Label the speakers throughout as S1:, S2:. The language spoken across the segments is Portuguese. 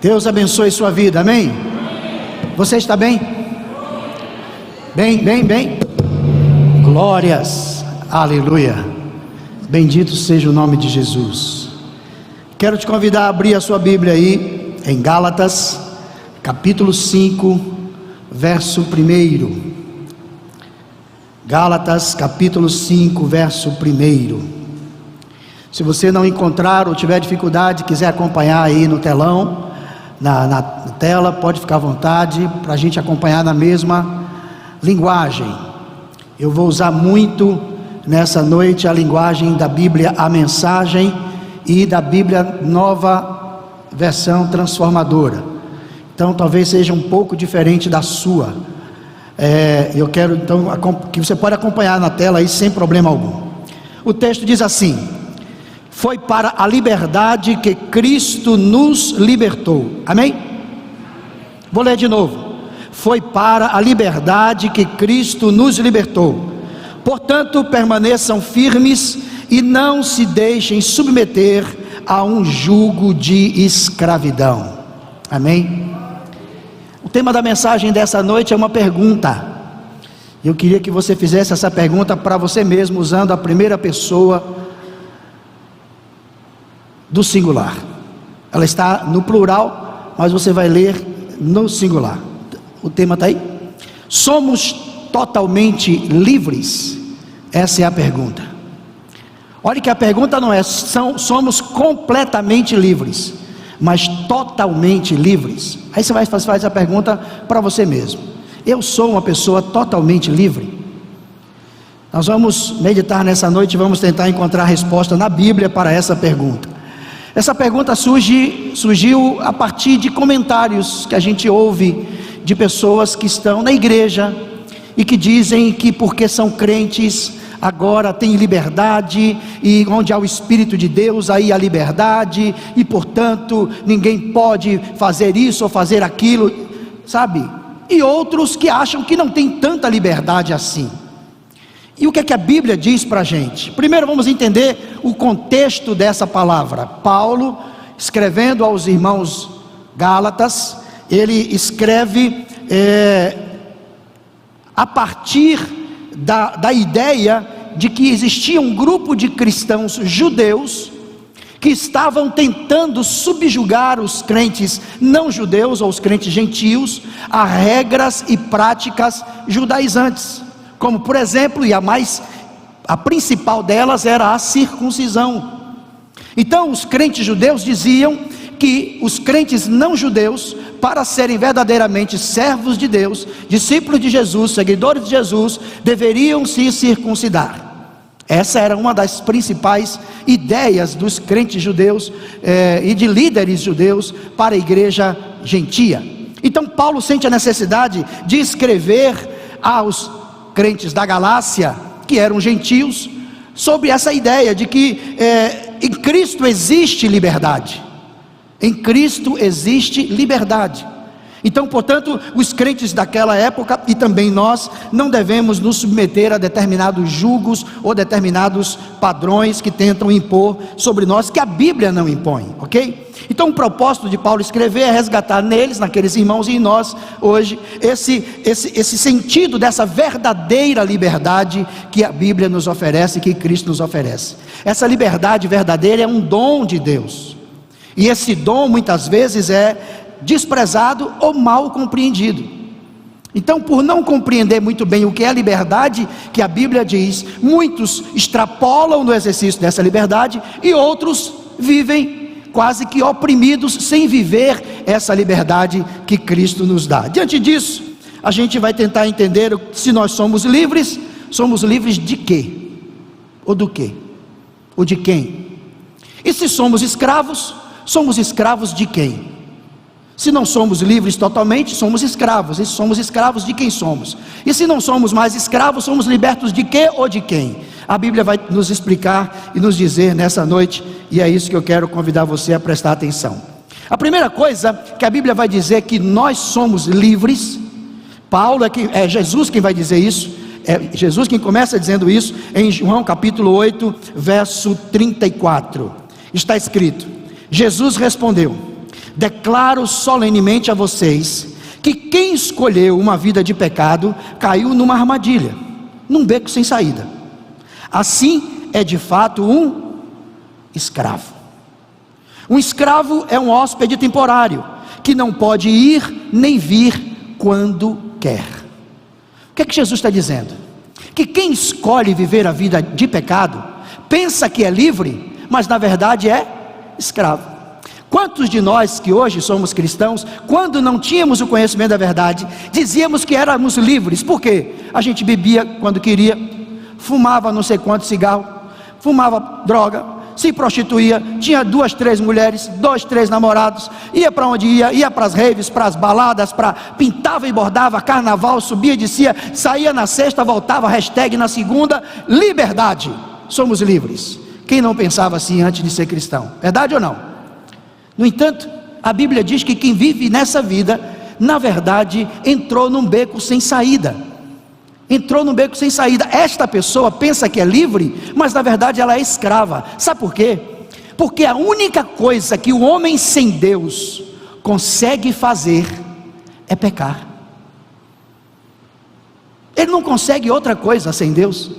S1: Deus abençoe sua vida, amém? Você está bem? Bem. Glórias, aleluia. Bendito seja o nome de Jesus. Quero te convidar a abrir a sua Bíblia aí, em Gálatas, capítulo 5, verso 1. Gálatas, capítulo 5, verso 1. Se você não encontrar ou tiver dificuldade, quiser acompanhar aí no telão, na tela, pode ficar à vontade, para a gente acompanhar na mesma linguagem. Eu vou usar muito nessa noite a linguagem da Bíblia, a Mensagem, e da Bíblia Nova Versão Transformadora. Então talvez seja um pouco diferente da sua. Eu quero então que você pode acompanhar na tela aí sem problema algum. O texto diz assim: foi para a liberdade que Cristo nos libertou. Amém? Vou ler de novo. Foi para a liberdade que Cristo nos libertou. Portanto, permaneçam firmes e não se deixem submeter a um jugo de escravidão. Amém? O tema da mensagem dessa noite é uma pergunta. Eu queria que você fizesse essa pergunta para você mesmo, usando a primeira pessoa do singular. Ela está no plural, mas você vai ler no singular. O tema está aí. Somos totalmente livres? Essa é a pergunta. Olha que a pergunta não é somos completamente livres, mas totalmente livres. Aí você vai fazer a pergunta para você mesmo: eu sou uma pessoa totalmente livre? Nós vamos meditar nessa noite e vamos tentar encontrar a resposta na Bíblia para essa pergunta. Essa pergunta surgiu a partir de comentários que a gente ouve de pessoas que estão na igreja e que dizem que porque são crentes agora tem liberdade, e onde há o Espírito de Deus aí há liberdade, e portanto ninguém pode fazer isso ou fazer aquilo, sabe? E outros que acham que não tem tanta liberdade assim. E o que é que a Bíblia diz para a gente? Primeiro vamos entender o contexto dessa palavra. Paulo, escrevendo aos irmãos Gálatas, ele escreve a partir da ideia de que existia um grupo de cristãos judeus que estavam tentando subjugar os crentes não judeus ou os crentes gentios a regras e práticas judaizantes, como por exemplo, e a principal delas era a circuncisão. Então os crentes judeus diziam que os crentes não judeus, para serem verdadeiramente servos de Deus, discípulos de Jesus, seguidores de Jesus, deveriam se circuncidar. Essa era uma das principais ideias dos crentes judeus e de líderes judeus para a igreja gentia. Então Paulo sente a necessidade de escrever aos crentes da Galácia, que eram gentios, sobre essa ideia de que em Cristo existe liberdade. Em Cristo existe liberdade. Então, portanto, os crentes daquela época e também nós não devemos nos submeter a determinados julgos ou determinados padrões que tentam impor sobre nós, que a Bíblia não impõe, ok? Então o propósito de Paulo escrever é resgatar neles, naqueles irmãos e em nós hoje, esse sentido dessa verdadeira liberdade que a Bíblia nos oferece, que Cristo nos oferece. Essa liberdade verdadeira é um dom de Deus, e esse dom muitas vezes é desprezado ou mal compreendido. Então, por não compreender muito bem o que é a liberdade que a Bíblia diz, muitos extrapolam no exercício dessa liberdade e outros vivem quase que oprimidos, sem viver essa liberdade que Cristo nos dá. Diante disso, a gente vai tentar entender se nós somos livres de quê? Ou do quê? Ou de quem? E se somos escravos de quem? Se não somos livres totalmente, somos escravos. E somos escravos de quem somos? E se não somos mais escravos, somos libertos de quê ou de quem? A Bíblia vai nos explicar e nos dizer nessa noite, e é isso que eu quero convidar você a prestar atenção. A primeira coisa que a Bíblia vai dizer que nós somos livres, é Jesus quem vai dizer isso, é Jesus quem começa dizendo isso, em João capítulo 8, verso 34, está escrito: Jesus respondeu: declaro solenemente a vocês que quem escolheu uma vida de pecado caiu numa armadilha, num beco sem saída. Assim é de fato um escravo. Um escravo é um hóspede temporário, que não pode ir nem vir quando quer. O que é que Jesus está dizendo? Que quem escolhe viver a vida de pecado, pensa que é livre, mas na verdade é escravo. Quantos de nós que hoje somos cristãos, quando não tínhamos o conhecimento da verdade, dizíamos que éramos livres? Por quê? A gente bebia quando queria, fumava não sei quanto cigarro, fumava droga, se prostituía, tinha 2, 3 mulheres, 2, 3 namorados, ia para onde ia para as raves, para as baladas, pintava e bordava, carnaval, subia e descia, saía na sexta, voltava, hashtag na segunda, liberdade, somos livres. Quem não pensava assim antes de ser cristão? Verdade ou não? No entanto, a Bíblia diz que quem vive nessa vida, na verdade, entrou num beco sem saída. Entrou num beco sem saída. Esta pessoa pensa que é livre, mas na verdade ela é escrava. Sabe por quê? Porque a única coisa que o homem sem Deus consegue fazer é pecar. Ele não consegue outra coisa sem Deus.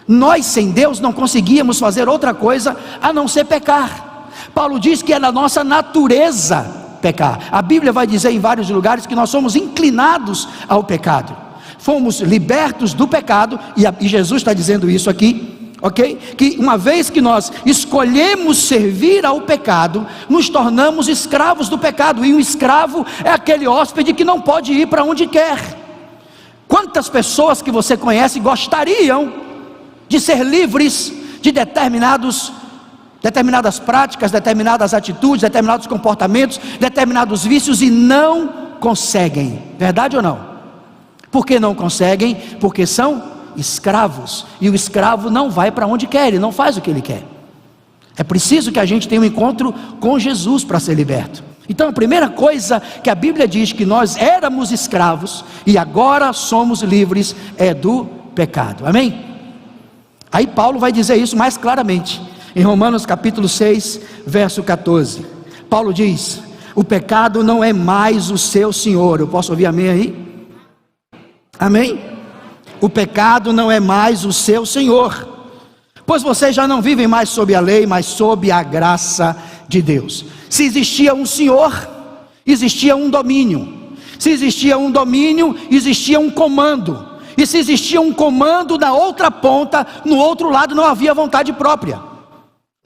S1: Nós sem Deus não conseguíamos fazer outra coisa a não ser pecar. Paulo diz que é da nossa natureza pecar. A Bíblia vai dizer em vários lugares que nós somos inclinados ao pecado. Fomos libertos do pecado, e Jesus está dizendo isso aqui, ok? Que uma vez que nós escolhemos servir ao pecado, nos tornamos escravos do pecado. E um escravo é aquele hóspede que não pode ir para onde quer. Quantas pessoas que você conhece gostariam de ser livres de determinadas práticas, determinadas atitudes, determinados comportamentos, determinados vícios, e não conseguem? Verdade ou não? Por que não conseguem? Porque são escravos, e o escravo não vai para onde quer, ele não faz o que ele quer. É preciso que a gente tenha um encontro com Jesus para ser liberto. Então a primeira coisa que a Bíblia diz, que nós éramos escravos e agora somos livres, é do pecado. Amém? Aí Paulo vai dizer isso mais claramente em Romanos capítulo 6, verso 14. Paulo diz: o pecado não é mais o seu senhor. Eu posso ouvir amém aí? Amém? O pecado não é mais o seu senhor, pois vocês já não vivem mais sob a lei, mas sob a graça de Deus. Se existia um senhor, existia um domínio. Se existia um domínio, existia um comando. E se existia um comando na outra ponta, no outro lado não havia vontade própria.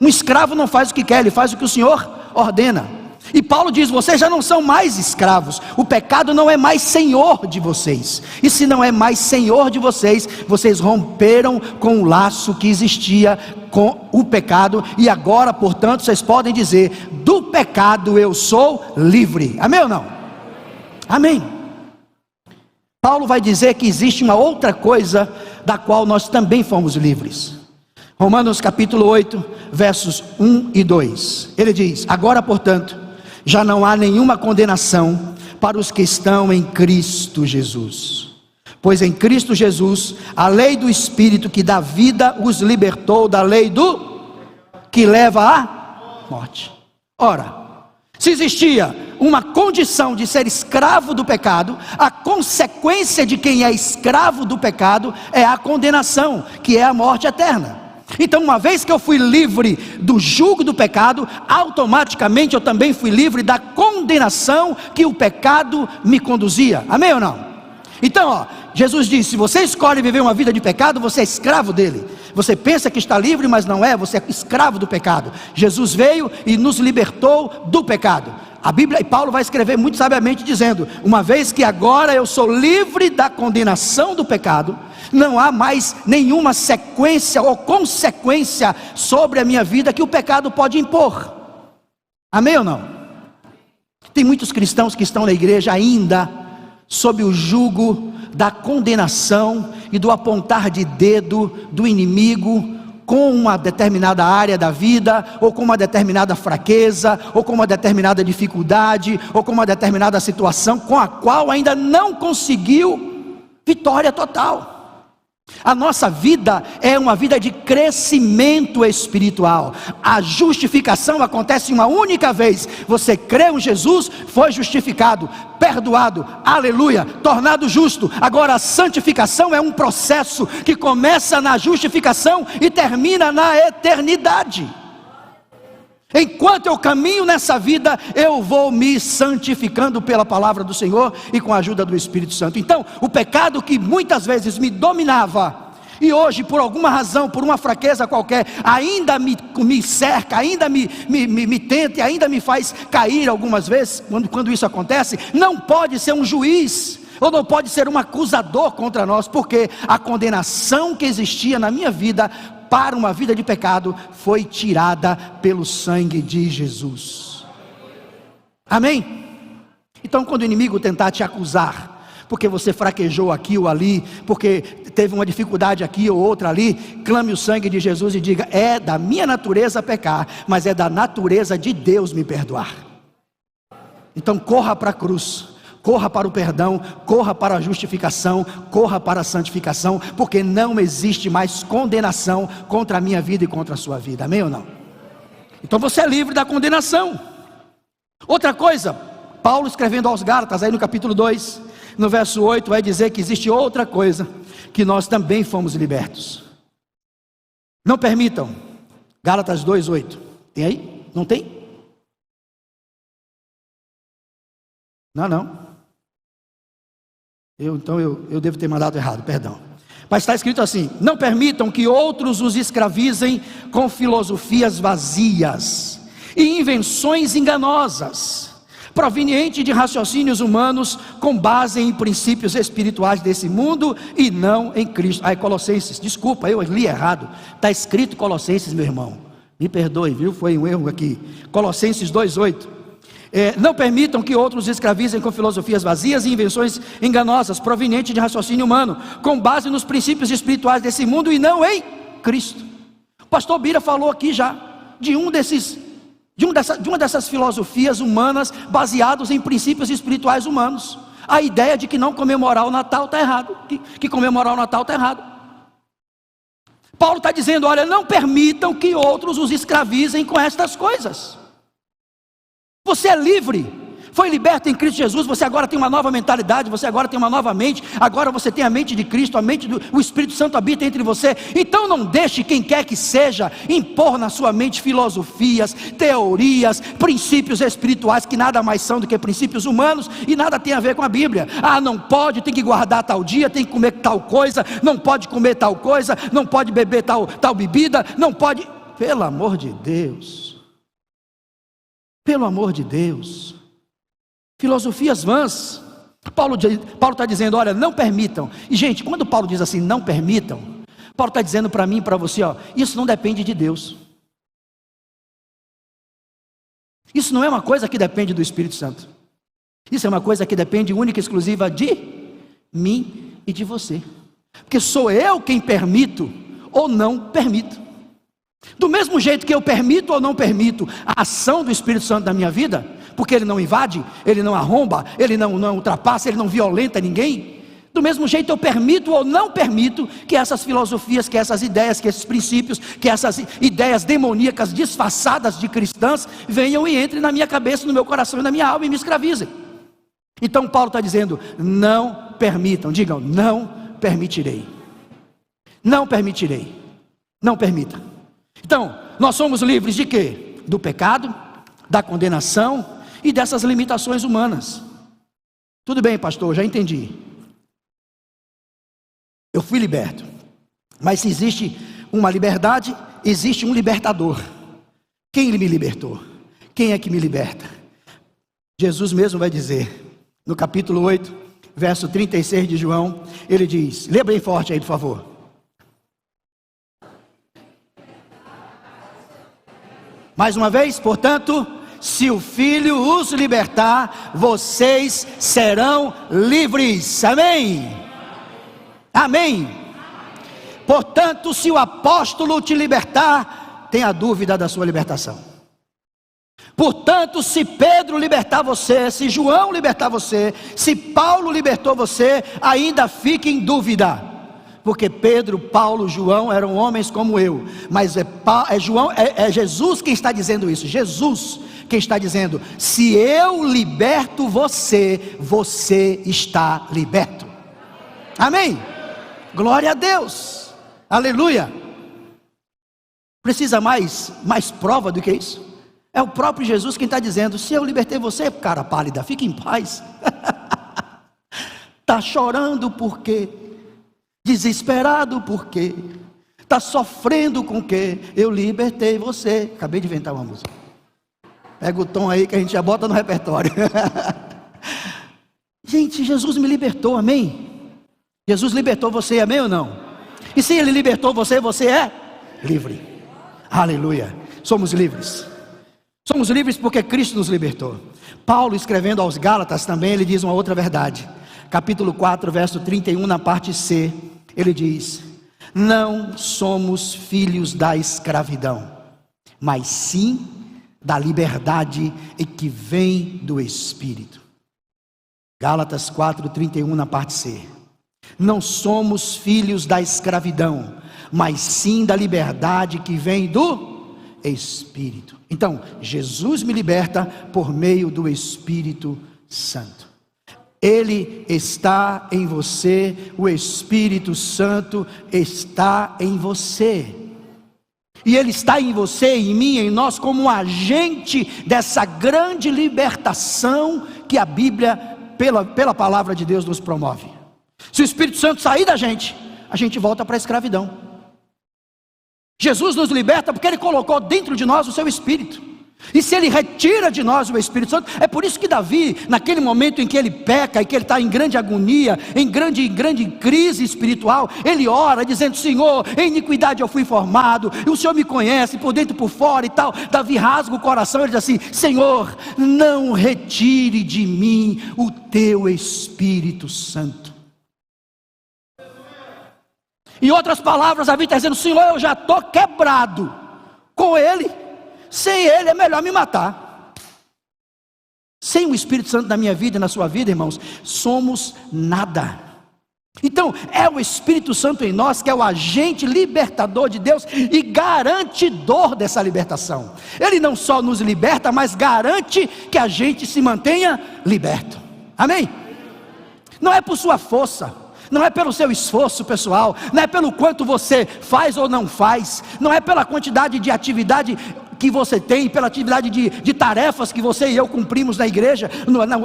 S1: Um escravo não faz o que quer, ele faz o que o Senhor ordena. E Paulo diz: vocês já não são mais escravos, o pecado não é mais senhor de vocês. E se não é mais senhor de vocês, vocês romperam com o laço que existia com o pecado, e agora, portanto, vocês podem dizer: do pecado eu sou livre. Amém ou não? Amém. Paulo vai dizer que existe uma outra coisa da qual nós também fomos livres. Romanos capítulo 8, versos 1 e 2. Ele diz: agora, portanto, já não há nenhuma condenação para os que estão em Cristo Jesus. Pois em Cristo Jesus, a lei do Espírito que dá vida os libertou da lei do que leva à morte. Ora, se existia uma condição de ser escravo do pecado, a consequência de quem é escravo do pecado é a condenação, que é a morte eterna. Então, uma vez que eu fui livre do jugo do pecado, automaticamente eu também fui livre da condenação que o pecado me conduzia. Amém ou não? Então, Jesus disse: se você escolhe viver uma vida de pecado, você é escravo dele. Você pensa que está livre, mas não é, você é escravo do pecado. Jesus veio e nos libertou do pecado. A Bíblia, e Paulo vai escrever muito sabiamente dizendo: uma vez que agora eu sou livre da condenação do pecado, não há mais nenhuma sequência ou consequência sobre a minha vida que o pecado pode impor. Amém ou não? Tem muitos cristãos que estão na igreja ainda sob o jugo da condenação e do apontar de dedo do inimigo com uma determinada área da vida, ou com uma determinada fraqueza, ou com uma determinada dificuldade, ou com uma determinada situação com a qual ainda não conseguiu vitória total. A nossa vida é uma vida de crescimento espiritual. A justificação acontece uma única vez. Você creu em Jesus, foi justificado, perdoado, aleluia, tornado justo. Agora a santificação é um processo que começa na justificação e termina na eternidade. Enquanto eu caminho nessa vida, eu vou me santificando pela palavra do Senhor e com a ajuda do Espírito Santo. Então, o pecado que muitas vezes me dominava, e hoje por alguma razão, por uma fraqueza qualquer, ainda me cerca, ainda me tenta e ainda me faz cair algumas vezes, quando isso acontece, não pode ser um juiz, ou não pode ser um acusador contra nós, porque a condenação que existia na minha vida, para uma vida de pecado, foi tirada pelo sangue de Jesus. Amém? Então quando o inimigo tentar te acusar, porque você fraquejou aqui ou ali, porque teve uma dificuldade aqui ou outra ali, clame o sangue de Jesus e diga: é da minha natureza pecar, mas é da natureza de Deus me perdoar. Então corra para a cruz, corra para o perdão, corra para a justificação, corra para a santificação, porque não existe mais condenação contra a minha vida e contra a sua vida. Amém ou não? Então você é livre da condenação. Outra coisa, Paulo escrevendo aos Gálatas, aí no capítulo 2, no verso 8, vai dizer que existe outra coisa, que nós também fomos libertos. Não permitam. Gálatas 2:8, tem aí? Não tem? Não. Então eu devo ter mandado errado, perdão. Mas está escrito assim: não permitam que outros os escravizem com filosofias vazias e invenções enganosas, provenientes de raciocínios humanos, com base em princípios espirituais desse mundo e não em Cristo. Colossenses, desculpa, eu li errado, está escrito Colossenses, meu irmão, me perdoe, viu, foi um erro aqui. Colossenses 2:8. Não permitam que outros escravizem com filosofias vazias e invenções enganosas, provenientes de raciocínio humano, com base nos princípios espirituais desse mundo e não em Cristo. O pastor Bira falou aqui já de uma dessas filosofias humanas baseadas em princípios espirituais humanos. A ideia de que não comemorar o Natal está errado, que comemorar o Natal está errado. Paulo está dizendo: olha, não permitam que outros os escravizem com estas coisas. Você é livre, foi liberto em Cristo Jesus. Você agora tem uma nova mentalidade, você agora tem uma nova mente. Agora você tem a mente de Cristo, o Espírito Santo habita entre você. Então não deixe quem quer que seja impor na sua mente filosofias, teorias, princípios espirituais que nada mais são do que princípios humanos e nada tem a ver com a Bíblia. Não pode, tem que guardar tal dia, tem que comer tal coisa, não pode comer tal coisa, não pode beber tal bebida, não pode. Pelo amor de Deus, pelo amor de Deus, filosofias vãs. Paulo está dizendo: olha, não permitam. E gente, quando Paulo diz assim, não permitam, Paulo está dizendo para mim e para você, isso não depende de Deus. Isso não é uma coisa que depende do Espírito Santo. Isso é uma coisa que depende única e exclusiva de mim e de você. Porque sou eu quem permito ou não permito. Do mesmo jeito que eu permito ou não permito a ação do Espírito Santo na minha vida, porque ele não invade, ele não arromba, ele não ultrapassa, ele não violenta ninguém. Do mesmo jeito eu permito ou não permito que essas filosofias, que essas ideias, que esses princípios, que essas ideias demoníacas disfarçadas de cristãs venham e entrem na minha cabeça, no meu coração e na minha alma e me escravizem. Então Paulo está dizendo: não permitam. Digam: não permitirei. Não permitirei. Não permita. Então, nós somos livres de quê? Do pecado, da condenação e dessas limitações humanas. Tudo bem, pastor, já entendi. Eu fui liberto. Mas se existe uma liberdade, existe um libertador. Quem me libertou? Quem é que me liberta? Jesus mesmo vai dizer, no capítulo 8, verso 36 de João, ele diz, lê bem forte aí, por favor. Mais uma vez, portanto, se o Filho os libertar, vocês serão livres. Amém? Amém? Portanto, se o apóstolo te libertar, tenha dúvida da sua libertação. Portanto, se Pedro libertar você, se João libertar você, se Paulo libertou você, ainda fique em dúvida. porque Pedro, Paulo, João eram homens como eu, mas é Jesus quem está dizendo isso. Jesus quem está dizendo: se eu liberto você, você está liberto. Amém? Glória a Deus, aleluia. Precisa mais prova do que isso? É o próprio Jesus quem está dizendo: se eu libertei você, cara pálida, fique em paz. Está chorando por quê? Desesperado por quê? Está sofrendo com quê? Eu libertei você. Acabei de inventar uma música. Pega o tom aí que a gente já bota no repertório. Gente, Jesus me libertou, amém? Jesus libertou você, amém ou não? E se Ele libertou você, você é livre. Aleluia, somos livres. Somos livres porque Cristo nos libertou. Paulo, escrevendo aos Gálatas também, ele diz uma outra verdade. Capítulo 4, verso 31, na parte C, ele diz: não somos filhos da escravidão, mas sim da liberdade e que vem do Espírito. Gálatas 4, 31, na parte C. Não somos filhos da escravidão, mas sim da liberdade que vem do Espírito. Então, Jesus me liberta por meio do Espírito Santo. Ele está em você, o Espírito Santo está em você. E Ele está em você, em mim, em nós, como um agente dessa grande libertação que a Bíblia, pela palavra de Deus, nos promove. Se o Espírito Santo sair da gente, a gente volta para a escravidão. Jesus nos liberta porque Ele colocou dentro de nós o seu Espírito. E se Ele retira de nós o Espírito Santo, é por isso que Davi, naquele momento em que ele peca e que ele está em grande agonia, em grande crise espiritual, ele ora dizendo: Senhor, em iniquidade eu fui formado, e o Senhor me conhece por dentro e por fora e tal. Davi rasga o coração, ele diz assim: Senhor, não retire de mim o teu Espírito Santo. Em outras palavras, Davi está dizendo: Senhor, eu já estou quebrado com Ele. Sem Ele é melhor me matar. Sem o Espírito Santo na minha vida e na sua vida, irmãos, somos nada. Então é o Espírito Santo em nós que é o agente libertador de Deus e garantidor dessa libertação. Ele não só nos liberta, mas garante que a gente se mantenha liberto. Amém? Não é por sua força, não é pelo seu esforço pessoal, não é pelo quanto você faz ou não faz, não é pela quantidade de atividade que você tem, pela atividade de tarefas que você e eu cumprimos na igreja,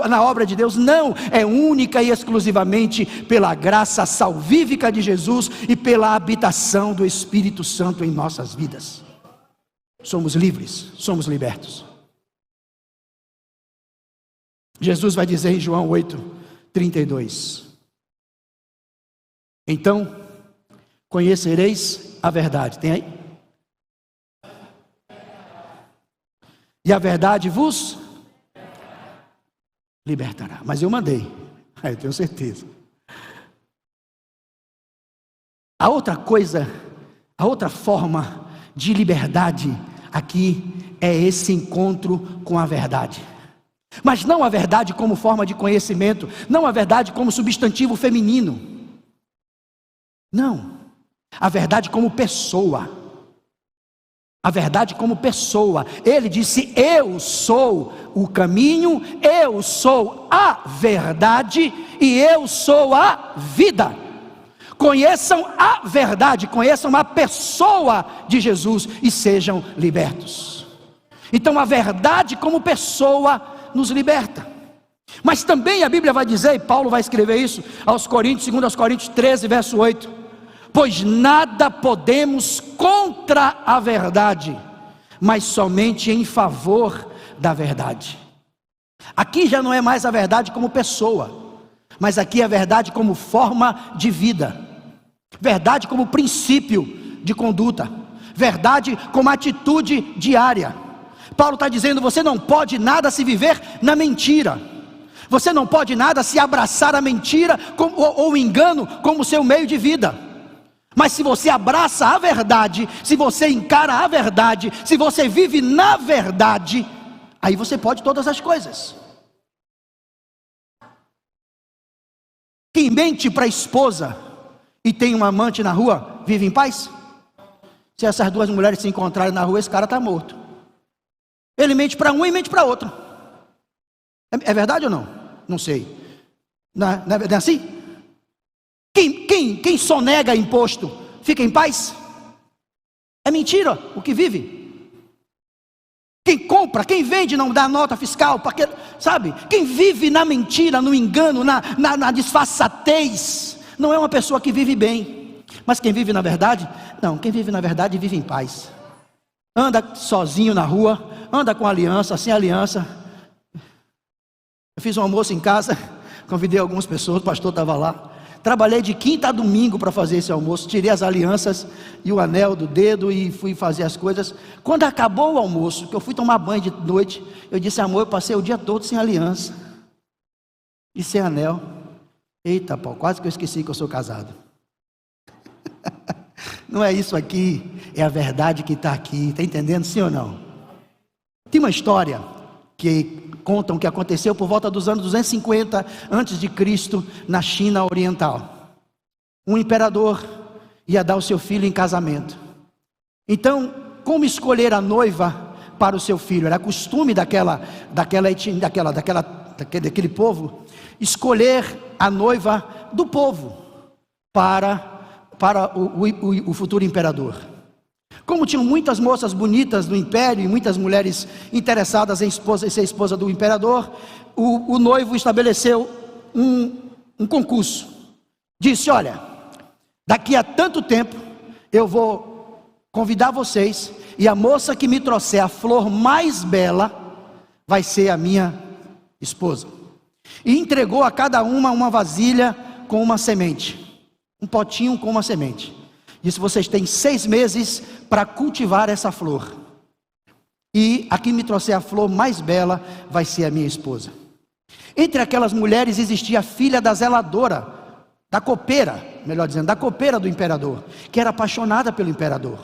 S1: na obra de Deus. Não, é única e exclusivamente pela graça salvífica de Jesus e pela habitação do Espírito Santo em nossas vidas. Somos livres, somos libertos. Jesus vai dizer em João 8, 32: então conhecereis a verdade. Tem aí? E a verdade vos libertará. Mas eu mandei, eu tenho certeza. A outra coisa, a outra forma de liberdade aqui é esse encontro com a verdade. Mas não a verdade como forma de conhecimento, não a verdade como substantivo feminino. Não, a verdade como pessoa. A verdade como pessoa. Ele disse: eu sou o caminho, eu sou a verdade e eu sou a vida. Conheçam a verdade, conheçam a pessoa de Jesus e sejam libertos. Então a verdade como pessoa nos liberta. Mas também a Bíblia vai dizer, e Paulo vai escrever isso aos Coríntios, 2 Coríntios 13, verso 8: pois nada podemos contra a verdade, mas somente em favor da verdade. Aqui já não é mais a verdade como pessoa, mas aqui é a verdade como forma de vida, verdade como princípio de conduta, verdade como atitude diária. Paulo está dizendo: você não pode nada se viver na mentira, você não pode nada se abraçar a mentira ou o engano como seu meio de vida. Mas se você abraça a verdade, se você encara a verdade, se você vive na verdade, aí você pode todas as coisas. Quem mente para a esposa e tem um amante na rua, vive em paz? Se essas duas mulheres se encontrarem na rua, esse cara está morto. Ele mente para um e mente para outro. É verdade ou não? Não sei. Não é assim? Quem sonega imposto fica em paz? É mentira o que vive. Quem compra, quem vende não dá nota fiscal, porque, sabe? Quem vive na mentira, no engano, na disfarçatez, não é uma pessoa que vive bem. Mas quem vive na verdade, não, quem vive na verdade vive em paz. Anda sozinho na rua, anda com aliança, sem aliança. Eu fiz um almoço em casa, convidei algumas pessoas, o pastor estava lá. Trabalhei de quinta a domingo para fazer esse almoço. Tirei as alianças e o anel do dedo e fui fazer as coisas. Quando acabou o almoço, que eu fui tomar banho de noite, eu disse: amor, eu passei o dia todo sem aliança e sem anel. Eita, pau, quase que eu esqueci que eu sou casado. Não é isso aqui, é a verdade que está aqui. Está entendendo, sim ou não? Tem uma história que contam que aconteceu por volta dos anos 250 antes de Cristo, na China Oriental. Um imperador ia dar o seu filho em casamento. Então, como escolher a noiva para o seu filho? Era costume daquele povo escolher a noiva do povo para o futuro imperador. Como tinham muitas moças bonitas do império e muitas mulheres interessadas em ser esposa do imperador, o noivo estabeleceu um concurso. Disse: olha, daqui a tanto tempo eu vou convidar vocês, e a moça que me trouxer a flor mais bela vai ser a minha esposa. E entregou a cada uma vasilha com uma semente, um potinho com uma semente. Disse: vocês têm 6 meses para cultivar essa flor, e a que me trouxer a flor mais bela vai ser a minha esposa. Entre aquelas mulheres existia a filha da zeladora, da copeira, melhor dizendo, da copeira do imperador, que era apaixonada pelo imperador.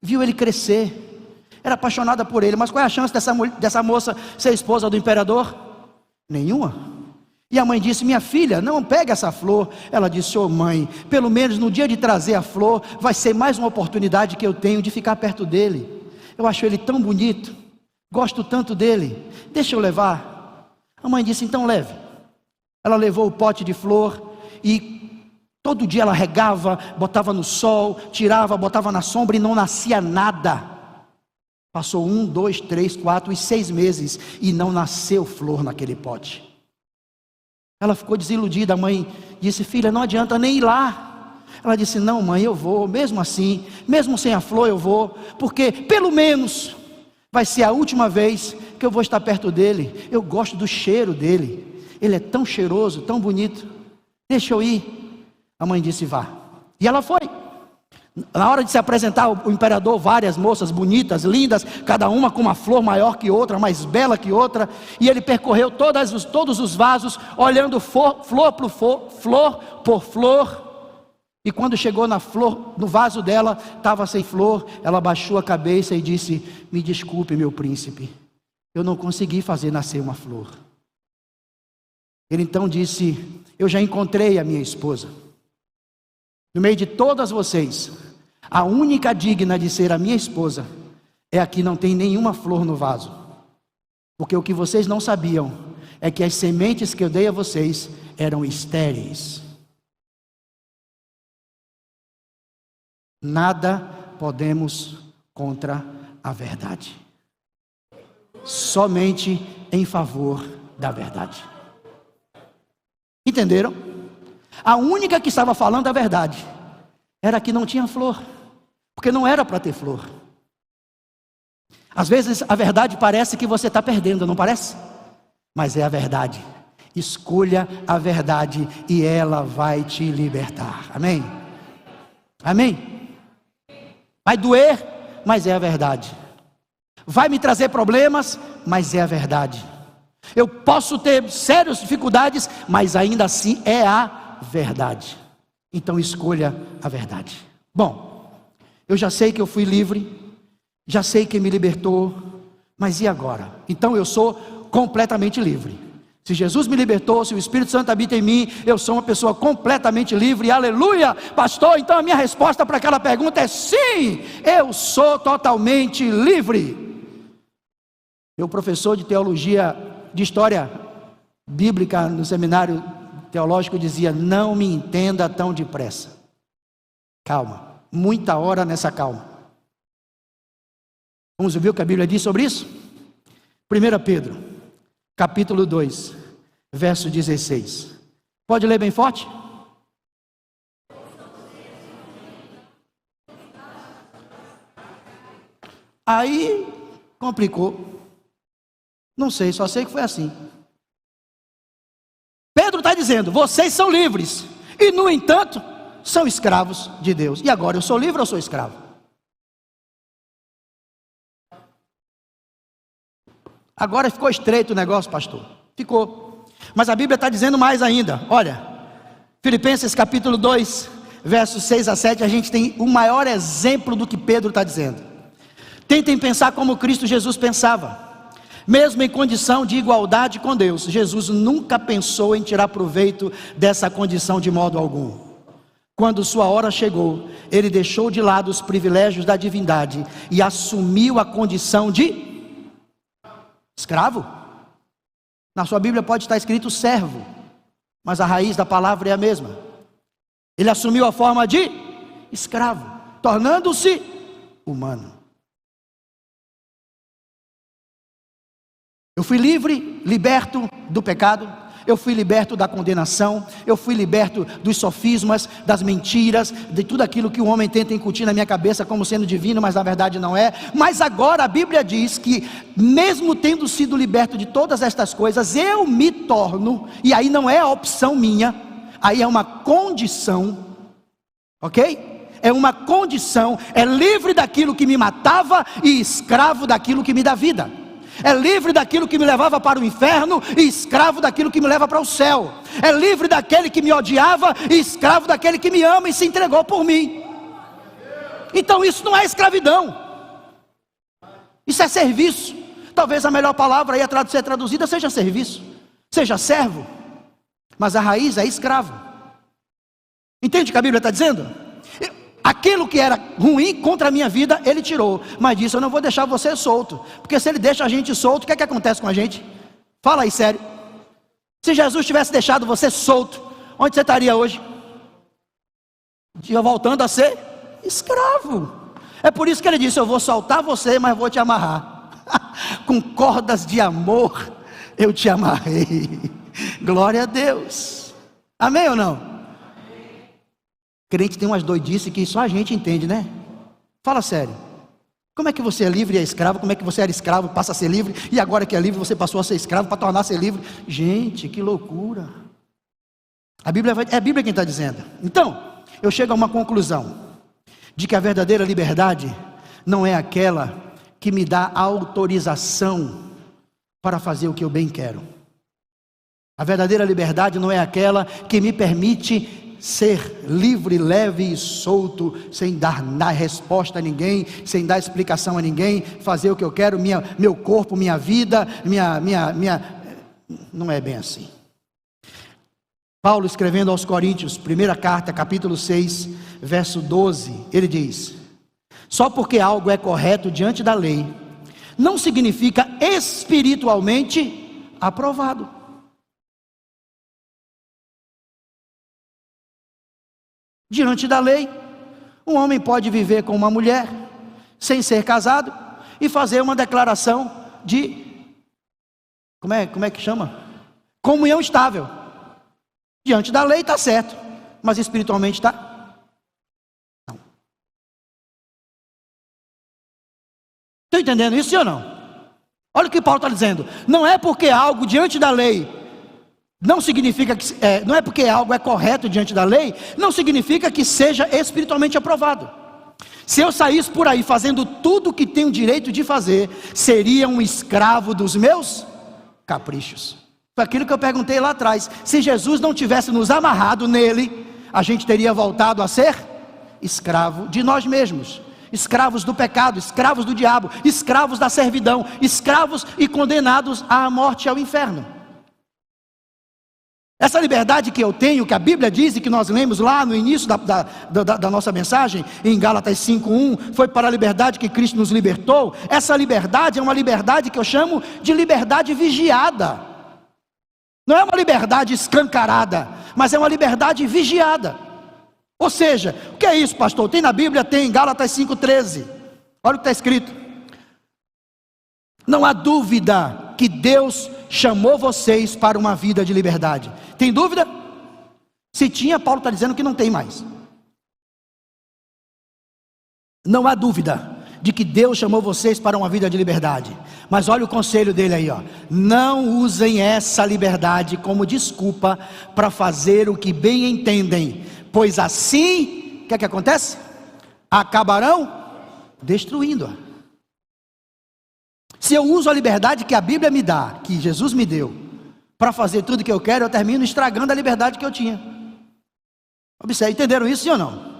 S1: Viu ele crescer, era apaixonada por ele. Mas qual é a chance dessa moça ser esposa do imperador? Nenhuma. E a mãe disse: minha filha, não pega essa flor. Ela disse: ô mãe, pelo menos no dia de trazer a flor, vai ser mais uma oportunidade que eu tenho de ficar perto dele. Eu acho ele tão bonito, gosto tanto dele, deixa eu levar. A mãe disse: então leve. Ela levou o pote de flor e todo dia ela regava, botava no sol, tirava, botava na sombra, e não nascia nada. Passou 1, 2, 3, 4 e 6 meses e não nasceu flor naquele pote. Ela ficou desiludida. A mãe disse: filha, não adianta nem ir lá. Ela disse: não, mãe, eu vou, mesmo assim, mesmo sem a flor eu vou, porque pelo menos vai ser a última vez que eu vou estar perto dele. Eu gosto do cheiro dele, ele é tão cheiroso, tão bonito, deixa eu ir. A mãe disse: vá. E ela foi. Na hora de se apresentar ao imperador, várias moças bonitas, lindas, cada uma com uma flor maior que outra, mais bela que outra, e ele percorreu todos os vasos, olhando flor por flor, e quando chegou na flor, no vaso dela, estava sem flor. Ela baixou a cabeça e disse: me desculpe, meu príncipe, eu não consegui fazer nascer uma flor. Ele então disse: eu já encontrei a minha esposa. No meio de todas vocês, a única digna de ser a minha esposa é a que não tem nenhuma flor no vaso. Porque o que vocês não sabiam é que as sementes que eu dei a vocês eram estéreis. Nada podemos contra a verdade, somente em favor da verdade. Entenderam? A única que estava falando a verdade era a que não tinha flor, porque não era para ter flor. Às vezes a verdade parece que você está perdendo, não parece? Mas é a verdade. Escolha a verdade e ela vai te libertar. Amém? Amém? Vai doer, mas é a verdade. Vai me trazer problemas, mas é a verdade. Eu posso ter sérias dificuldades, mas ainda assim é a verdade. Então escolha a verdade. Bom, eu já sei que eu fui livre, já sei que me libertou, mas e agora? Então eu sou completamente livre. Se Jesus me libertou, se o Espírito Santo habita em mim, eu sou uma pessoa completamente livre, aleluia. Pastor, então a minha resposta para aquela pergunta é sim, eu sou totalmente livre. Meu professor de teologia, de história bíblica no seminário teológico dizia: não me entenda tão depressa, calma, muita hora nessa calma. Vamos ouvir o que a Bíblia diz sobre isso? 1 Pedro capítulo 2, verso 16. Pode ler bem forte? Aí complicou. Não sei, só sei que foi assim. Pedro está dizendo: vocês são livres, e no entanto são escravos de Deus. E agora, eu sou livre ou sou escravo? Agora ficou estreito o negócio, pastor. Ficou. Mas a Bíblia está dizendo mais ainda. Olha, Filipenses capítulo 2, versos 6 a 7, a gente tem o maior exemplo do que Pedro está dizendo. Tentem pensar como Cristo Jesus pensava. Mesmo em condição de igualdade com Deus, Jesus nunca pensou em tirar proveito dessa condição de modo algum. Quando sua hora chegou, ele deixou de lado os privilégios da divindade e assumiu a condição de escravo. Na sua Bíblia pode estar escrito servo, mas a raiz da palavra é a mesma. Ele assumiu a forma de escravo, tornando-se humano. Eu fui livre, liberto do pecado, eu fui liberto da condenação, eu fui liberto dos sofismas, das mentiras, de tudo aquilo que o homem tenta incutir na minha cabeça como sendo divino, mas na verdade não é. Mas agora a Bíblia diz que, mesmo tendo sido liberto de todas estas coisas, eu me torno, e aí não é a opção minha, aí é uma condição, ok? É uma condição, é livre daquilo que me matava e escravo daquilo que me dá vida. É livre daquilo que me levava para o inferno e escravo daquilo que me leva para o céu. É livre daquele que me odiava e escravo daquele que me ama e se entregou por mim. Então isso não é escravidão, isso é serviço. Talvez a melhor palavra aí a ser traduzida seja serviço, seja servo, mas a raiz é escravo. Entende o que a Bíblia está dizendo? Aquilo que era ruim contra a minha vida, ele tirou. Mas disse: eu não vou deixar você solto. Porque se ele deixa a gente solto, o que é que acontece com a gente? Fala aí sério. Se Jesus tivesse deixado você solto, onde você estaria hoje? Voltando a ser escravo. É por isso que ele disse: eu vou soltar você, mas vou te amarrar. Com cordas de amor eu te amarrei. Glória a Deus. Amém ou não? Crente tem umas doidices que só a gente entende, né? Fala sério. Como é que você é livre e é escravo? Como é que você era escravo, passa a ser livre, e agora que é livre você passou a ser escravo para tornar-se livre? Gente, que loucura. É a Bíblia quem está dizendo. Então, eu chego a uma conclusão, de que a verdadeira liberdade não é aquela que me dá autorização para fazer o que eu bem quero. A verdadeira liberdade não é aquela que me permite ser livre, leve e solto, sem dar resposta a ninguém, sem dar explicação a ninguém, fazer o que eu quero, meu corpo, minha vida, não é bem assim. Paulo, escrevendo aos Coríntios, primeira carta, capítulo 6, verso 12, ele diz: só porque algo é correto diante da lei, não significa espiritualmente aprovado. Diante da lei, um homem pode viver com uma mulher, sem ser casado, e fazer uma declaração de, como é que chama? Comunhão estável. Diante da lei está certo, mas espiritualmente está? Não. Estão entendendo isso, sim ou não? Olha o que Paulo está dizendo. Não é porque algo diante da lei não significa que, não é porque algo é correto diante da lei, não significa que seja espiritualmente aprovado. Se eu saísse por aí fazendo tudo o que tenho direito de fazer, seria um escravo dos meus caprichos. Foi aquilo que eu perguntei lá atrás. Se Jesus não tivesse nos amarrado nele, a gente teria voltado a ser escravo de nós mesmos, escravos do pecado, escravos do diabo, escravos da servidão, escravos e condenados à morte e ao inferno. Essa liberdade que eu tenho, que a Bíblia diz e que nós lemos lá no início da nossa mensagem, em Gálatas 5:1, foi para a liberdade que Cristo nos libertou. Essa liberdade é uma liberdade que eu chamo de liberdade vigiada. Não é uma liberdade escancarada, mas é uma liberdade vigiada. Ou seja, o que é isso, pastor? Tem na Bíblia? Tem, em Gálatas 5:13. Olha o que está escrito. Não há dúvida que Deus chamou vocês para uma vida de liberdade. Tem dúvida? Se tinha, Paulo está dizendo que não tem mais. Não há dúvida de que Deus chamou vocês para uma vida de liberdade. Mas olha o conselho dele aí, ó. Não usem essa liberdade como desculpa para fazer o que bem entendem, pois assim, o que é que acontece? Acabarão destruindo-a. Se eu uso a liberdade que a Bíblia me dá, que Jesus me deu, para fazer tudo que eu quero, eu termino estragando a liberdade que eu tinha. Observe, entenderam isso, sim ou não?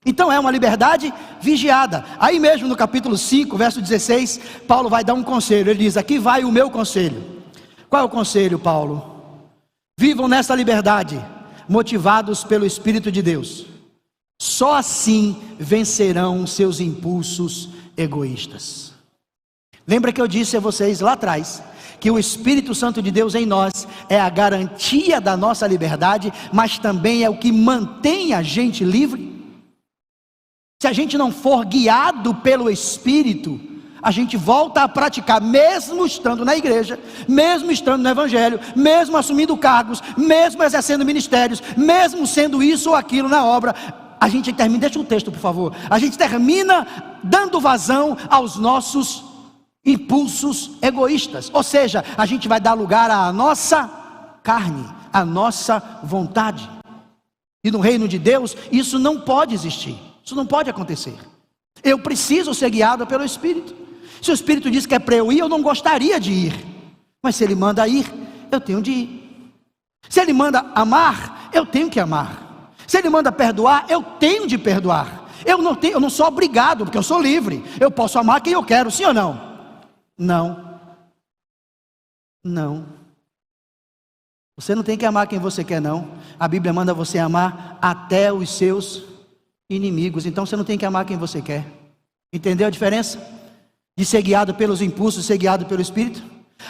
S1: Então é uma liberdade vigiada. Aí mesmo no capítulo 5, verso 16, Paulo vai dar um conselho. Ele diz: aqui vai o meu conselho. Qual é o conselho, Paulo? Vivam nessa liberdade, motivados pelo Espírito de Deus. Só assim vencerão seus impulsos egoístas. Lembra que eu disse a vocês lá atrás, que o Espírito Santo de Deus em nós é a garantia da nossa liberdade, mas também é o que mantém a gente livre? Se a gente não for guiado pelo Espírito, a gente volta a praticar, mesmo estando na igreja, mesmo estando no Evangelho, mesmo assumindo cargos, mesmo exercendo ministérios, mesmo sendo isso ou aquilo na obra, a gente termina, deixa o texto por favor, a gente termina dando vazão aos nossos impulsos egoístas, ou seja, a gente vai dar lugar à nossa carne, à nossa vontade. E no reino de Deus, isso não pode existir, isso não pode acontecer. Eu preciso ser guiado pelo Espírito. Se o Espírito diz que é para eu ir, eu não gostaria de ir, mas se Ele manda ir, eu tenho de ir. Se Ele manda amar, eu tenho que amar. Se Ele manda perdoar, eu tenho de perdoar. Eu não sou obrigado, porque eu sou livre. Eu posso amar quem eu quero, sim ou não? Não. Você não tem que amar quem você quer, não. A Bíblia manda você amar até os seus inimigos. Então você não tem que amar quem você quer. Entendeu a diferença? De ser guiado pelos impulsos, ser guiado pelo Espírito.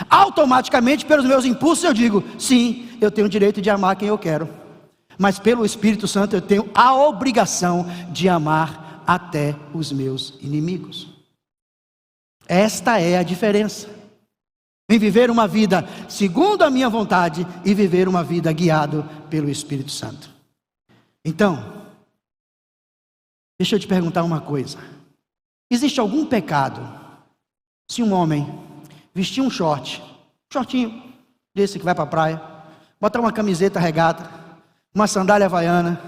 S1: Automaticamente, pelos meus impulsos, eu digo: sim, eu tenho o direito de amar quem eu quero. Mas pelo Espírito Santo, eu tenho a obrigação de amar até os meus inimigos. Esta é a diferença em viver uma vida segundo a minha vontade e viver uma vida guiado pelo Espírito Santo. Então, deixa eu te perguntar uma coisa. Existe algum pecado se um homem vestir um shortinho desse que vai para a praia, botar uma camiseta regata, uma sandália havaiana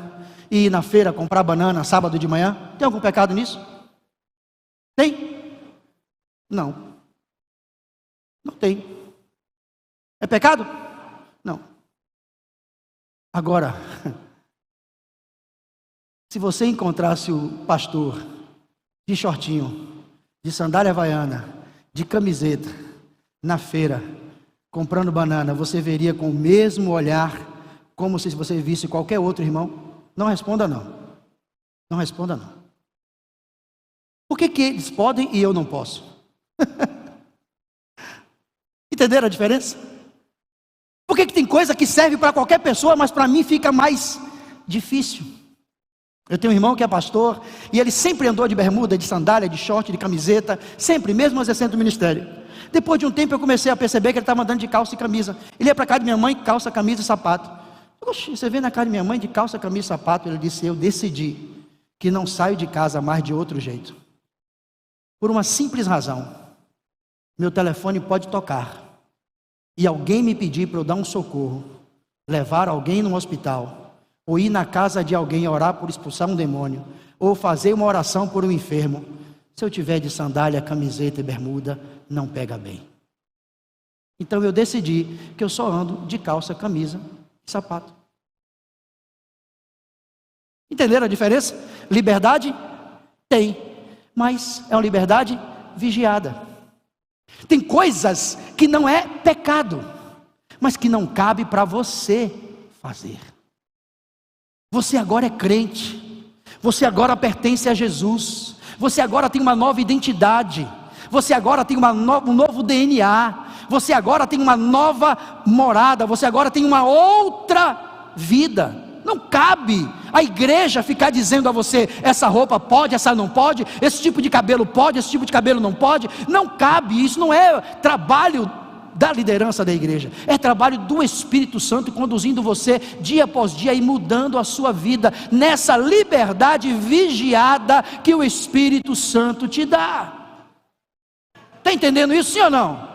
S1: e ir na feira comprar banana sábado de manhã? Tem algum pecado nisso? Tem? Não. Não tem. É pecado? Não. Agora, se você encontrasse o pastor de shortinho, de sandália havaiana, de camiseta, na feira, comprando banana, você veria com o mesmo olhar, como se você visse qualquer outro irmão? Não responda não. Não responda não. Por que eles podem e eu não posso? Entenderam a diferença? Por que tem coisa que serve para qualquer pessoa, mas para mim fica mais difícil? Eu tenho um irmão que é pastor, e ele sempre andou de bermuda, de sandália, de short, de camiseta, sempre, mesmo exercendo o ministério. Depois de um tempo eu comecei a perceber que ele estava andando de calça e camisa. Ele ia para a casa de minha mãe, calça, camisa e sapato. Oxe, você vê na casa de minha mãe de calça, camisa e sapato? Ele disse: eu decidi que não saio de casa mais de outro jeito. Por uma simples razão: meu telefone pode tocar e alguém me pedir para eu dar um socorro, levar alguém no hospital, ou ir na casa de alguém orar por expulsar um demônio, ou fazer uma oração por um enfermo. Se eu tiver de sandália, camiseta e bermuda, não pega bem. Então eu decidi que eu só ando de calça, camisa e sapato. Entenderam a diferença? Liberdade? Tem, mas é uma liberdade vigiada. Tem coisas que não é pecado, mas que não cabe para você fazer. Você agora é crente, você agora pertence a Jesus, você agora tem uma nova identidade, você agora tem um novo DNA, você agora tem uma nova morada, você agora tem uma outra vida. Não cabe a igreja ficar dizendo a você: essa roupa pode, essa não pode, esse tipo de cabelo pode, esse tipo de cabelo não pode. Não cabe, isso não é trabalho da liderança da igreja, é trabalho do Espírito Santo conduzindo você dia após dia e mudando a sua vida nessa liberdade vigiada que o Espírito Santo te dá. Está entendendo isso, sim ou não?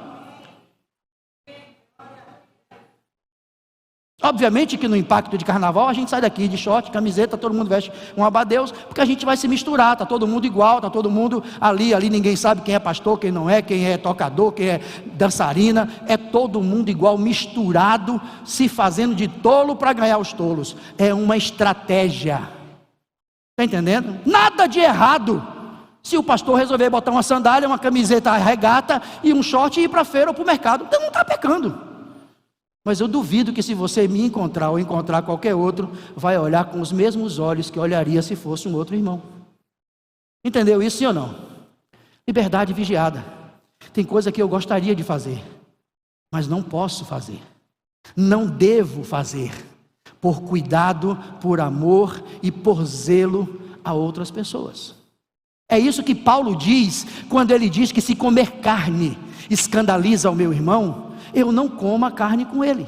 S1: Obviamente que no impacto de carnaval a gente sai daqui de short, camiseta, todo mundo veste um abadeus, porque a gente vai se misturar, está todo mundo igual, está todo mundo ali ninguém sabe quem é pastor, quem não é, quem é tocador, quem é dançarina, é todo mundo igual, misturado, se fazendo de tolo para ganhar os tolos. É uma estratégia, está entendendo? Nada de errado se o pastor resolver botar uma sandália, uma camiseta regata e um short e ir para a feira ou para o mercado, então não está pecando. Mas eu duvido que se você me encontrar ou encontrar qualquer outro, vai olhar com os mesmos olhos que olharia se fosse um outro irmão. Entendeu isso, sim ou não? Liberdade vigiada. Tem coisa que eu gostaria de fazer, mas não posso fazer. Não devo fazer, por cuidado, por amor e por zelo a outras pessoas. É isso que Paulo diz, quando ele diz que se comer carne escandaliza o meu irmão, eu não como a carne com ele.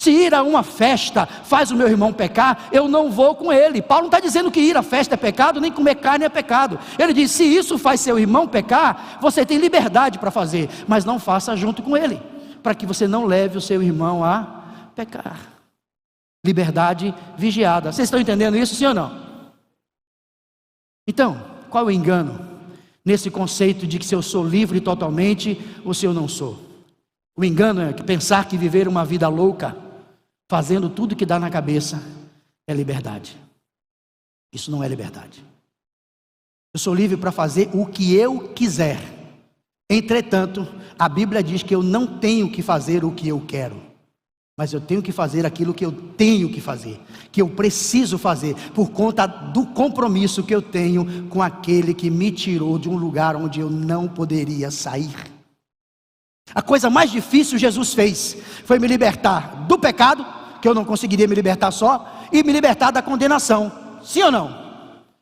S1: Se ir a uma festa faz o meu irmão pecar, eu não vou com ele. Paulo não está dizendo que ir à festa é pecado, nem comer carne é pecado. Ele diz: se isso faz seu irmão pecar, você tem liberdade para fazer, mas não faça junto com ele, para que você não leve o seu irmão a pecar. Liberdade vigiada. Vocês estão entendendo isso, sim ou não? Então, qual é o engano nesse conceito de que se eu sou livre totalmente ou se eu não sou? O engano é pensar que viver uma vida louca, fazendo tudo que dá na cabeça, é liberdade. Isso não é liberdade. Eu sou livre para fazer o que eu quiser. Entretanto, a Bíblia diz que eu não tenho que fazer o que eu quero, mas eu tenho que fazer aquilo que eu tenho que fazer, que eu preciso fazer, por conta do compromisso que eu tenho com aquele que me tirou de um lugar onde eu não poderia sair. A coisa mais difícil Jesus fez, foi me libertar do pecado, que eu não conseguiria me libertar só, e me libertar da condenação. Sim ou não?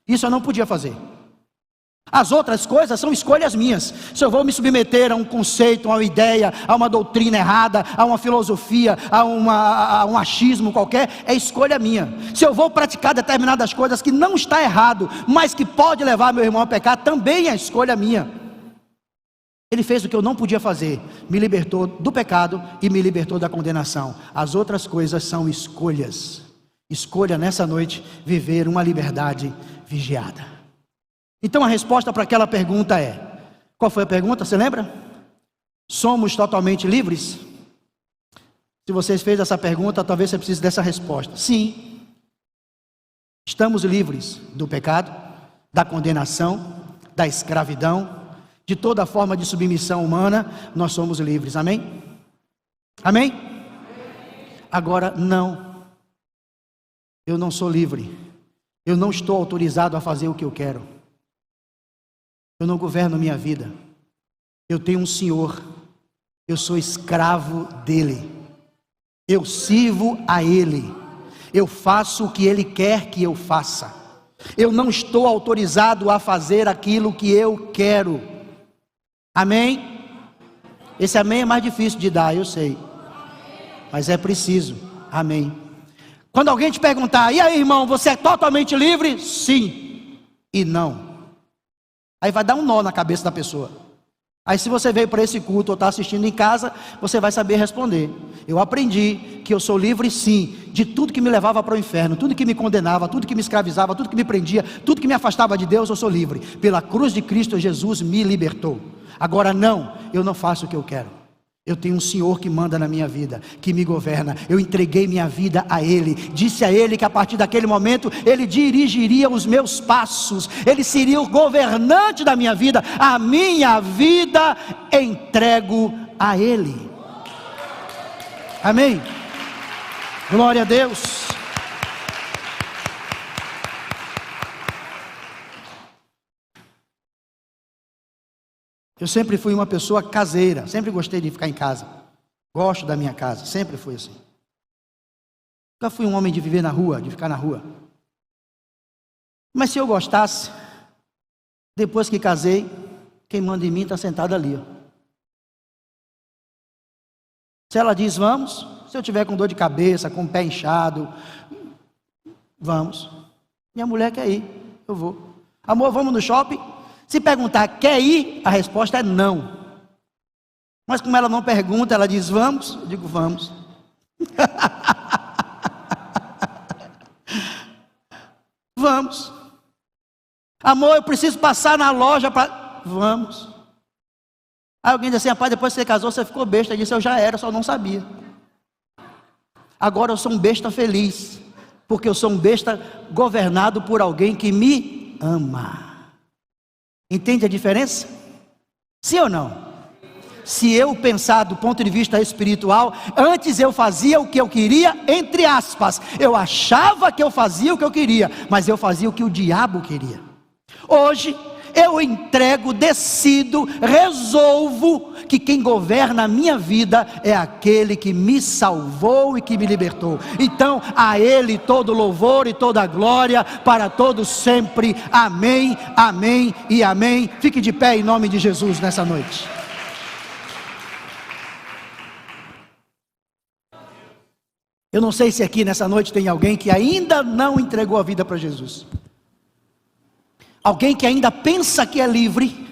S1: Isso eu não podia fazer. As outras coisas são escolhas minhas. Se eu vou me submeter a um conceito, a uma ideia, a uma doutrina errada, a uma filosofia, a um achismo qualquer, é escolha minha. Se eu vou praticar determinadas coisas que não está errado, mas que pode levar meu irmão a pecar, também é escolha minha. Ele fez o que eu não podia fazer, me libertou do pecado e me libertou da condenação. As outras coisas são escolhas. Escolha nessa noite viver uma liberdade vigiada. Então a resposta para aquela pergunta é: qual foi a pergunta? Você lembra? Somos totalmente livres? Se você fez essa pergunta, talvez você precise dessa resposta. Sim, estamos livres do pecado, da condenação, da escravidão, de toda forma de submissão humana. Nós somos livres, amém? Amém? Agora não, eu não sou livre, eu não estou autorizado a fazer o que eu quero, eu não governo minha vida, eu tenho um Senhor, eu sou escravo dele, eu sirvo a ele, eu faço o que ele quer que eu faça, eu não estou autorizado a fazer aquilo que eu quero. Amém? Esse amém é mais difícil de dar, eu sei, mas é preciso. Amém. Quando alguém te perguntar: e aí, irmão, você é totalmente livre? Sim e não. Aí vai dar um nó na cabeça da pessoa. Aí se você veio para esse culto ou está assistindo em casa, você vai saber responder: eu aprendi que eu sou livre sim, de tudo que me levava para o inferno, tudo que me condenava, tudo que me escravizava, tudo que me prendia, tudo que me afastava de Deus, eu sou livre. Pela cruz de Cristo, Jesus me libertou. Agora não, eu não faço o que eu quero. Eu tenho um Senhor que manda na minha vida, que me governa. Eu entreguei minha vida a Ele. Disse a Ele que a partir daquele momento Ele dirigiria os meus passos. Ele seria o governante da minha vida. A minha vida entrego a Ele. Amém? Glória a Deus. Eu sempre fui uma pessoa caseira, sempre gostei de ficar em casa. Gosto da minha casa, sempre fui assim. Nunca fui um homem de viver na rua, de ficar na rua. Mas se eu gostasse, depois que casei, quem manda em mim está sentado ali, ó. Se ela diz vamos, se eu tiver com dor de cabeça, com o pé inchado, vamos. Minha mulher quer ir, eu vou. Amor, vamos no shopping? Se perguntar, quer ir? A resposta é não. Mas como ela não pergunta, ela diz vamos, eu digo vamos. Vamos. Amor, eu preciso passar na loja para... Vamos. Aí alguém diz assim, rapaz, depois que você casou, você ficou besta. Eu disse, eu já era, só não sabia. Agora eu sou um besta feliz, porque eu sou um besta governado por alguém que me ama. Entende a diferença? Sim ou não? Se eu pensar do ponto de vista espiritual, antes eu fazia o que eu queria, entre aspas. Eu achava que eu fazia o que eu queria, mas eu fazia o que o diabo queria. Hoje, eu entrego, decido, resolvo que quem governa a minha vida é aquele que me salvou e que me libertou. Então, a Ele todo louvor e toda glória para todos sempre. Amém, amém e amém. Fique de pé em nome de Jesus nessa noite. Eu não sei se aqui nessa noite tem alguém que ainda não entregou a vida para Jesus. Alguém que ainda pensa que é livre,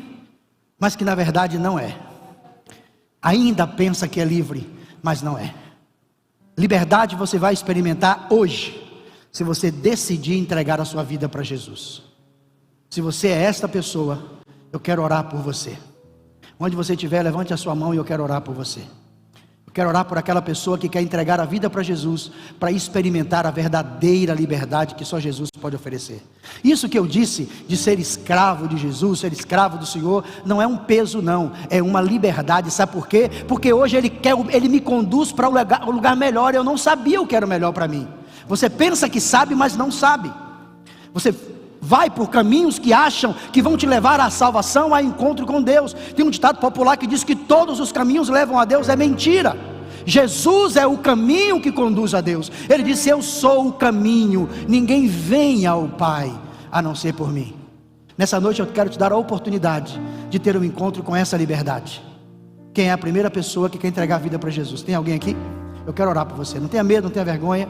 S1: mas que na verdade não é. Ainda pensa que é livre, mas não é. Liberdade você vai experimentar hoje, se você decidir entregar a sua vida para Jesus. Se você é esta pessoa, eu quero orar por você. Onde você estiver, levante a sua mão e eu quero orar por você. Eu quero orar por aquela pessoa que quer entregar a vida para Jesus, para experimentar a verdadeira liberdade que só Jesus pode oferecer. Isso que eu disse de ser escravo de Jesus, ser escravo do Senhor, não é um peso não, é uma liberdade. Sabe por quê? Porque hoje Ele me conduz para um lugar melhor. Eu não sabia o que era o melhor para mim. Você pensa que sabe, mas não sabe. Você vai por caminhos que acham que vão te levar à salvação, a encontro com Deus. Tem um ditado popular que diz que todos os caminhos levam a Deus. É mentira. Jesus é o caminho que conduz a Deus. Ele disse, eu sou o caminho, ninguém vem ao Pai a não ser por mim. Nessa noite eu quero te dar a oportunidade de ter um encontro com essa liberdade. Quem é a primeira pessoa que quer entregar a vida para Jesus? Tem alguém aqui? Eu quero orar por você. Não tenha medo, não tenha vergonha.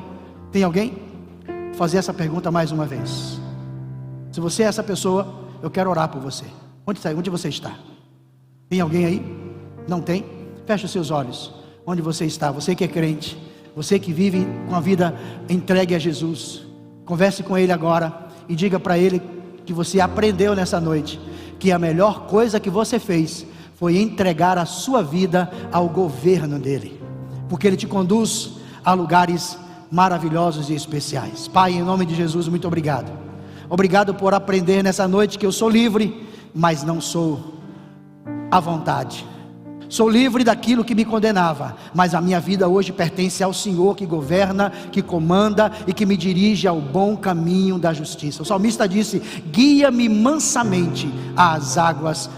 S1: Tem alguém? Vou fazer essa pergunta mais uma vez. Se você é essa pessoa, eu quero orar por você. Onde você está? Tem alguém aí? Não tem? Feche os seus olhos. Onde você está? Você que é crente, você que vive com a vida entregue a Jesus, converse com Ele agora e diga para Ele que você aprendeu nessa noite que a melhor coisa que você fez foi entregar a sua vida ao governo dEle, porque Ele te conduz a lugares maravilhosos e especiais. Pai, em nome de Jesus, muito obrigado. Obrigado por aprender nessa noite que eu sou livre, mas não sou à vontade. Sou livre daquilo que me condenava, mas a minha vida hoje pertence ao Senhor que governa, que comanda e que me dirige ao bom caminho da justiça. O salmista disse, guia-me mansamente às águas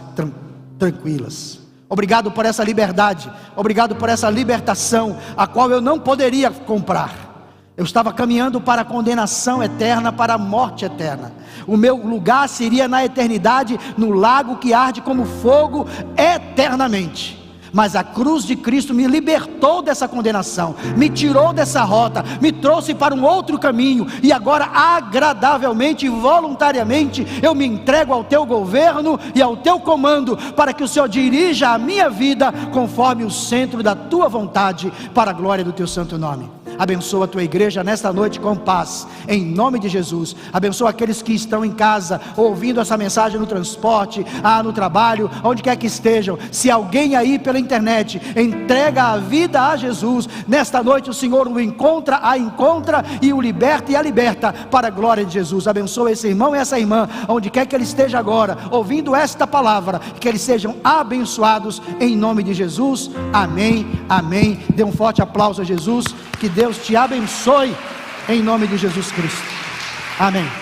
S1: tranquilas. Obrigado por essa liberdade, obrigado por essa libertação, a qual eu não poderia comprar. Eu estava caminhando para a condenação eterna, para a morte eterna. O meu lugar seria na eternidade, no lago que arde como fogo eternamente. Mas a cruz de Cristo me libertou dessa condenação, me tirou dessa rota, me trouxe para um outro caminho, e agora agradavelmente e voluntariamente eu me entrego ao teu governo e ao teu comando, para que o Senhor dirija a minha vida conforme o centro da tua vontade, para a glória do teu santo nome. Abençoa a tua igreja nesta noite com paz, em nome de Jesus. Abençoa aqueles que estão em casa, ouvindo essa mensagem no transporte, no trabalho, onde quer que estejam. Se alguém aí pela internet entrega a vida a Jesus, nesta noite o Senhor o encontra, a encontra e o liberta e a liberta, para a glória de Jesus. Abençoa esse irmão e essa irmã, onde quer que ele esteja agora, ouvindo esta palavra, que eles sejam abençoados em nome de Jesus. Amém, amém. Dê um forte aplauso a Jesus. Que Deus te abençoe, em nome de Jesus Cristo. Amém.